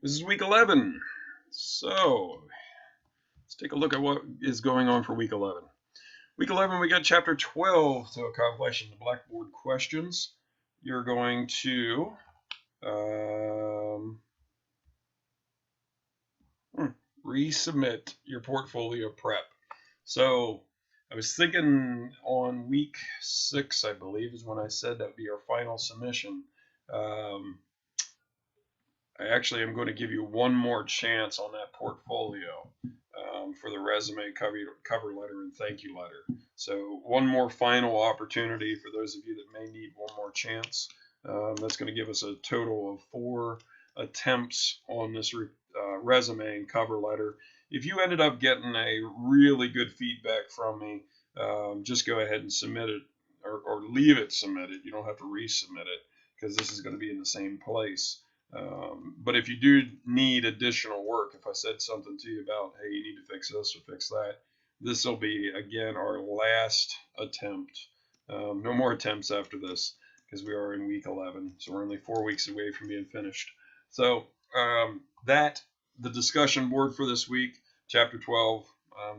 This is week 11. So let's take a look at what is going on for week 11. Week 11, we got chapter 12 to accomplish in the Blackboard questions. You're going to resubmit your portfolio prep. So I was thinking on week 6, I believe, is when I said that would be our final submission. I actually am going to give you one more chance on that portfolio for the resume, cover letter, and thank you letter. So one more final opportunity for those of you that may need one more chance. That's going to give us a total of 4 attempts on this resume and cover letter. If you ended up getting a really good feedback from me, just go ahead and submit it or leave it submitted. You don't have to resubmit it because this is going to be in the same place. But if you do need additional work, if I said something to you about, hey, you need to fix this or fix that, this will be, again, our last attempt. No more attempts after this because we are in week 11. So we're only 4 weeks away from being finished. So the discussion board for this week, chapter 12,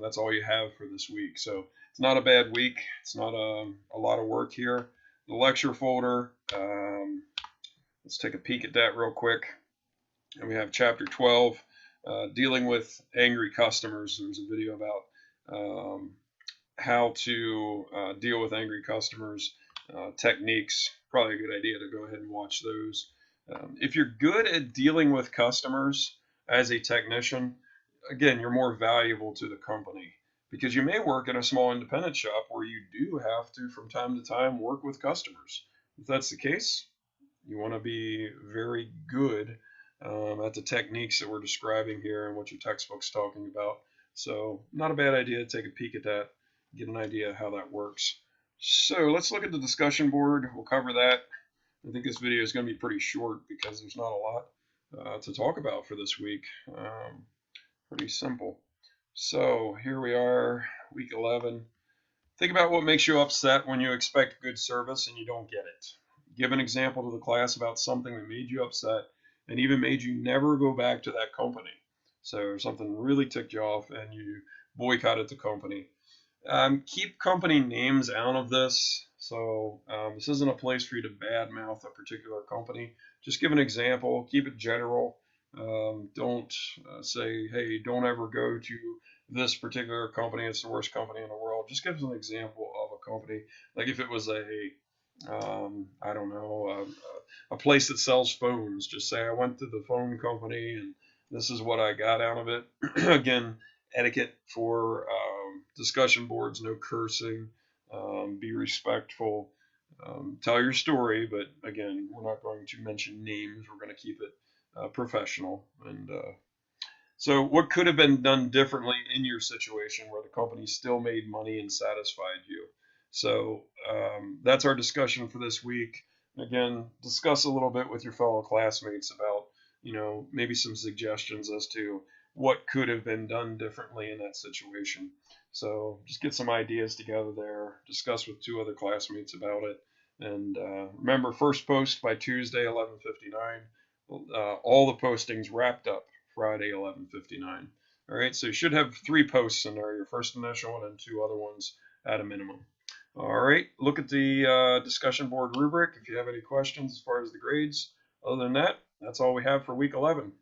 that's all you have for this week. So it's not a bad week. It's not a lot of work here. The lecture folder, let's take a peek at that real quick. And we have chapter 12, dealing with angry customers. There's a video about how to deal with angry customers, techniques. Probably a good idea to go ahead and watch those. If you're good at dealing with customers as a technician, again, you're more valuable to the company because you may work in a small independent shop where you do have to, from time to time, work with customers. If that's the case, you want to be very good at the techniques that we're describing here and what your textbook's talking about. So not a bad idea to take a peek at that, get an idea of how that works. So let's look at the discussion board. We'll cover that. I think this video is going to be pretty short because there's not a lot to talk about for this week. Pretty simple. So here we are, week 11. Think about what makes you upset when you expect good service and you don't get it. Give an example to the class about something that made you upset and even made you never go back to that company. So something really ticked you off and you boycotted the company. Keep company names out of this. So this isn't a place for you to badmouth a particular company. Just give an example. Keep it general. Don't say, hey, don't ever go to this particular company. It's the worst company in the world. Just give us an example of a company. Like if it was I don't know, a place that sells phones. Just say I went to the phone company and this is what I got out of it. Again, etiquette for discussion boards, no cursing, be respectful, tell your story, but again, we're not going to mention names. We're going to keep it professional. And so what could have been done differently in your situation where the company still made money and satisfied you? So that's our discussion for this week. Again, discuss a little bit with your fellow classmates about, maybe some suggestions as to what could have been done differently in that situation. So just get some ideas together there, discuss with 2 other classmates about it. And remember, first post by Tuesday, 11:59. All the postings wrapped up Friday, 11:59. All right, so you should have 3 posts in there, your first initial one and 2 other ones at a minimum. All right, look at the discussion board rubric if you have any questions as far as the grades. Other than that, that's all we have for week 11.